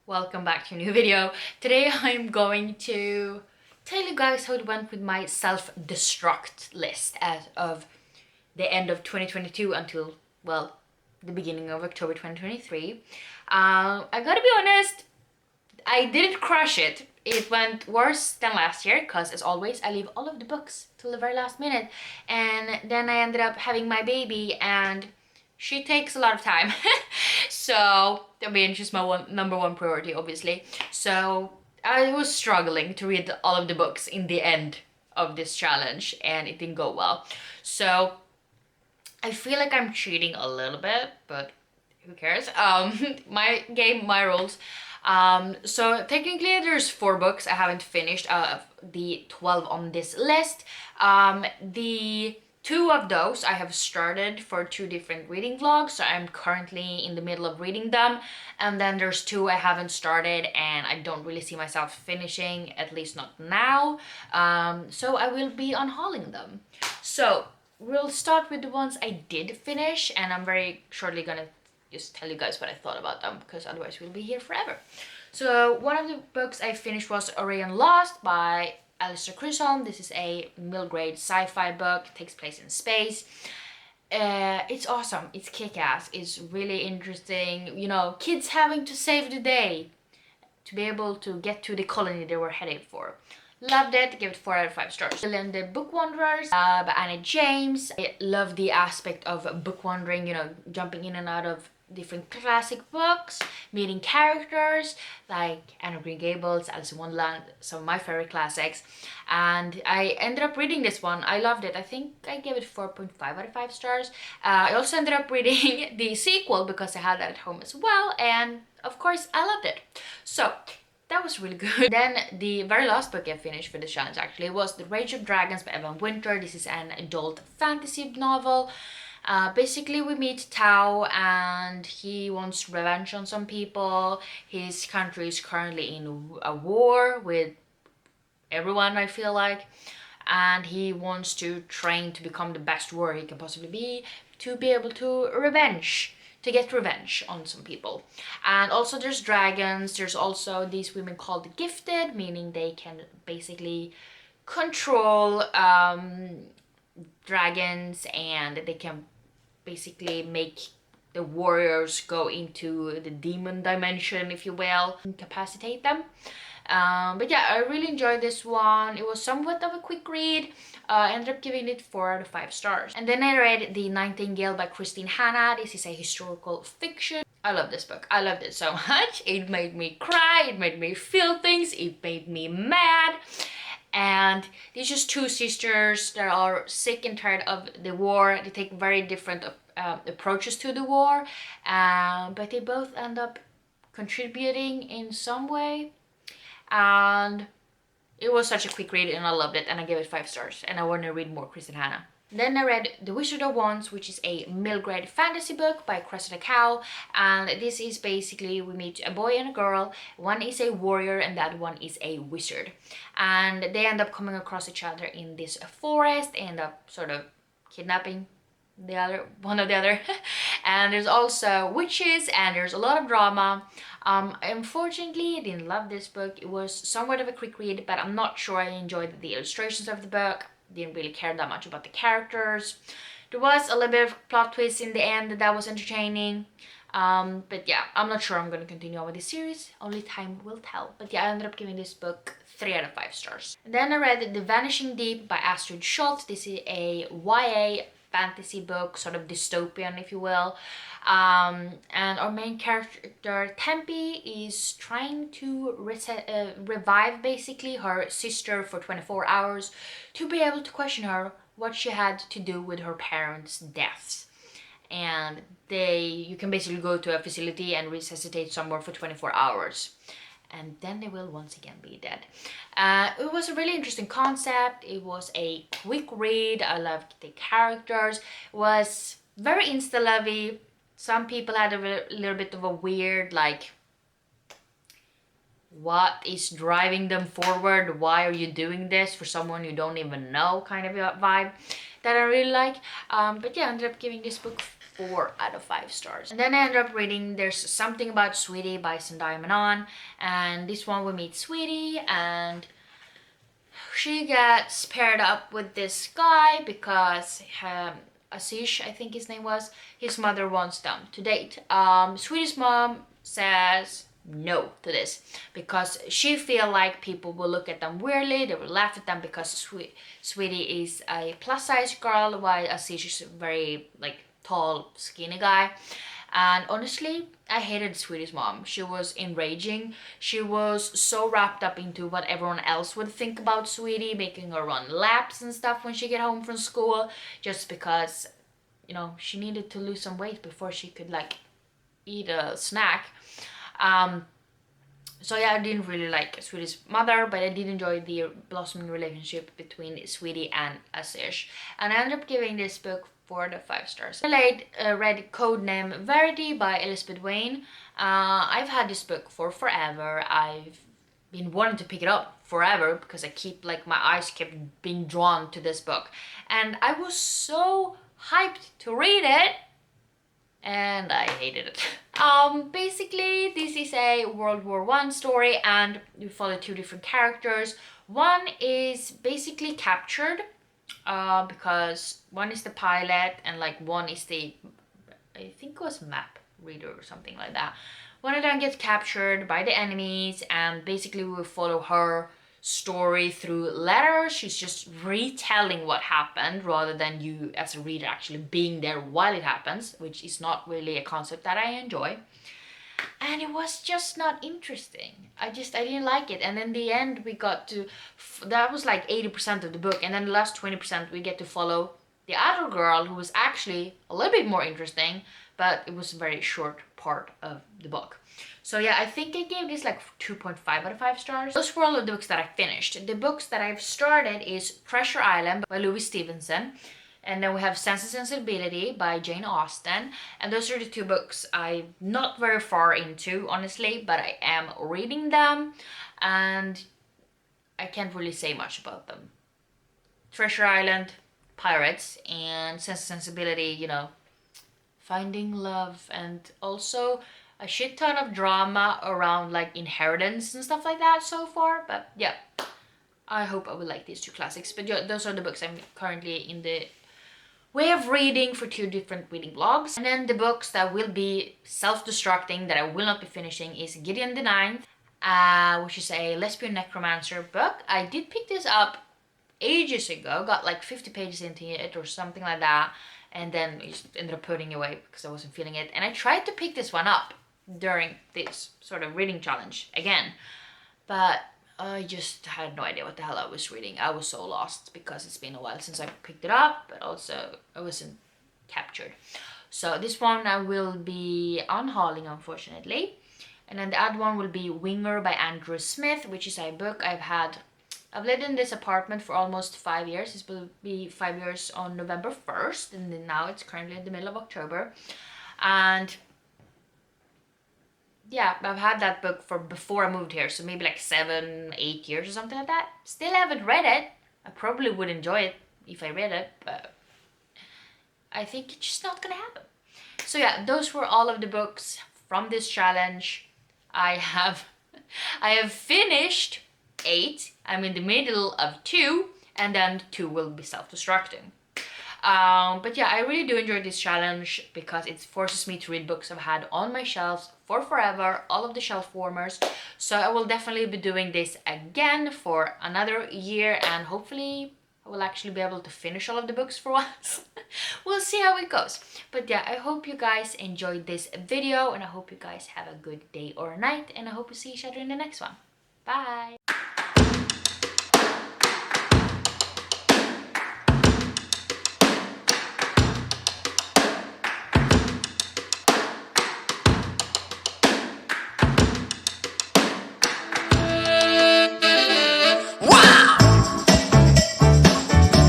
welcome back to a new video. Today I'm going to tell you guys how it went with my self-destruct list as of the end of 2022 until, well, the beginning of October 2023. I gotta be honest, I didn't crush it. It went worse than last year because, as always, I leave all of the books till the very last minute, and then I ended up having my baby, and she takes a lot of time. So I mean, she's my number one priority, obviously. So I was struggling to read all of the books in the end of this challenge, and it didn't go well. So I feel like I'm cheating a little bit, but who cares? My game, my rules. So technically there's 4 books I haven't finished out of the 12 on this list. The 2 of those I have started for 2 different reading vlogs, so I'm currently in the middle of reading them. And then there's 2 I haven't started and I don't really see myself finishing, at least not now. So I will be unhauling them. So we'll start with the ones I did finish, and I'm very shortly gonna just tell you guys what I thought about them, because otherwise we'll be here forever. So one of the books I finished was Orion Lost by Alistair Chisholm. This is a middle grade sci-fi book. It takes place in space. It's awesome. It's kick-ass. It's really interesting. You know, kids having to save the day to be able to get to the colony they were headed for. Loved it, give it 4 out of 5 stars. And the Book Wanderers by Anna James. I love the aspect of book wandering, you know, jumping in and out of different classic books, meeting characters like Anne of Green Gables, Alice in Wonderland, some of my favorite classics. And I ended up reading this one. I loved it. I think I gave it 4.5 out of 5 stars. I also ended up reading the sequel because I had that at home as well, and of course I loved it. So that was really good. Then the very last book I finished for the challenge actually was The Rage of Dragons by Evan Winter. This is an adult fantasy novel. Basically we meet Tao and he wants revenge on some people. His country is currently in a war with everyone, I feel like. And he wants to train to become the best warrior he can possibly be, to be able to get revenge on some people. And also there's dragons. There's also these women called the Gifted, meaning they can basically control dragons, and they can basically make the warriors go into the demon dimension, if you will, incapacitate them. But yeah, I really enjoyed this one. It was somewhat of a quick read. I ended up giving it 4 out of 5 stars. And then I read The Nightingale by Christine Hanna. This is a historical fiction. I love this book. I loved it so much. It made me cry, it made me feel things, it made me mad. And these just 2 sisters that are sick and tired of the war. They take very different approaches to the war, but they both end up contributing in some way. And it was such a quick read and I loved it, and I gave it 5 stars, and I want to read more Kristen Hanna. Then I read The Wizard of Wands, which is a middle grade fantasy book by Cressida Cow, and this is basically we meet a boy and a girl. One is a warrior and the other one is a wizard, and they end up coming across each other in this forest, end up sort of kidnapping one of the other. And there's also witches and there's a lot of drama. Unfortunately I didn't love this book. It was somewhat of a quick read, but I'm not sure I enjoyed the illustrations of the book. Didn't really care that much about the characters. There was a little bit of plot twist in the end that was entertaining. But yeah, I'm not sure I'm going to continue on with this series. Only time will tell. But yeah, I ended up giving this book 3 out of 5 stars. And then I read The Vanishing Deep by Astrid Schultz. This is a YA fantasy book, sort of dystopian, if you will. And our main character Tempe is trying to revive basically her sister for 24 hours to be able to question her what she had to do with her parents' deaths. And you can basically go to a facility and resuscitate someone for 24 hours. And then they will once again be dead. It was a really interesting concept. It was a quick read. I loved the characters. It was very insta-lovey. Some people had a little bit of a weird, like, what is driving them forward? Why are you doing this for someone you don't even know kind of vibe that I really like. But yeah, I ended up giving this book 4 out of 5 stars. And then I ended up reading There's Something About Sweetie by Zendaya Manon, and this one we meet Sweetie, and she gets paired up with this guy because Ashish, I think his name was, his mother wants them to date. Sweetie's mom says no to this because she feel like people will look at them weirdly, they will laugh at them because Sweetie is a plus size girl while Ashish is a very like tall skinny guy. And honestly, I hated Sweetie's mom. She was enraging. She was so wrapped up into what everyone else would think about Sweetie, making her run laps and stuff when she get home from school, just because, you know, she needed to lose some weight before she could like eat a snack. So yeah, I didn't really like Sweetie's mother, but I did enjoy the blossoming relationship between Sweetie and Ashish. And I ended up giving this book 4 out of 5 stars. I read Codename Verity by Elizabeth Wayne. I've had this book for forever. I've been wanting to pick it up forever because I keep like my eyes kept being drawn to this book. And I was so hyped to read it, and I hated it. Basically, this is a World War I story, and you follow 2 different characters. One is basically captured, because one is the pilot and like one is the, I think it was map reader or something like that. One of them gets captured by the enemies, and basically we follow her story through letters. She's just retelling what happened rather than you as a reader actually being there while it happens, which is not really a concept that I enjoy. And it was just not interesting. I didn't like it. And in the end we got to, that was like 80% of the book, and then the last 20% we get to follow the other girl who was actually a little bit more interesting, but it was a very short part of the book. So yeah, I think I gave this like 2.5 out of 5 stars. Those were all of the books that I finished. The books that I've started is Treasure Island by Louis Stevenson. And then we have Sense and Sensibility by Jane Austen. And those are the 2 books I'm not very far into, honestly, but I am reading them. And I can't really say much about them. Treasure Island, pirates, and Sense and Sensibility, you know, finding love, and also a shit ton of drama around like inheritance and stuff like that so far. But yeah, I hope I will like these 2 classics. But yeah, those are the books I'm currently in the way of reading for 2 different reading blogs. And then the books that will be self-destructing that I will not be finishing is Gideon the Ninth, which is a lesbian necromancer book. I did pick this up ages ago, got like 50 pages into it or something like that, and then I just ended up putting it away because I wasn't feeling it. And I tried to pick this one up during this sort of reading challenge again, but I just had no idea what the hell I was reading. I was so lost because it's been a while since I picked it up, but also I wasn't captured. So this one I will be unhauling, unfortunately. And then the other one will be Winger by Andrew Smith, which is a book I've lived in this apartment for almost 5 years. This will be 5 years on November 1st, and then now it's currently in the middle of October. And yeah, I've had that book for before I moved here, so maybe like 7, 8 years or something like that. Still haven't read it. I probably would enjoy it if I read it, but I think it's just not gonna happen. So yeah, those were all of the books from this challenge. I have finished 8. I'm in the middle of 2, and then 2 will be self-destructing. But yeah, I really do enjoy this challenge because it forces me to read books I've had on my shelves for forever, all of the shelf warmers. So I will definitely be doing this again for another year, and hopefully I will actually be able to finish all of the books for once. We'll see how it goes. But yeah, I hope you guys enjoyed this video, and I hope you guys have a good day or night, and I hope we see each other in the next one. Bye!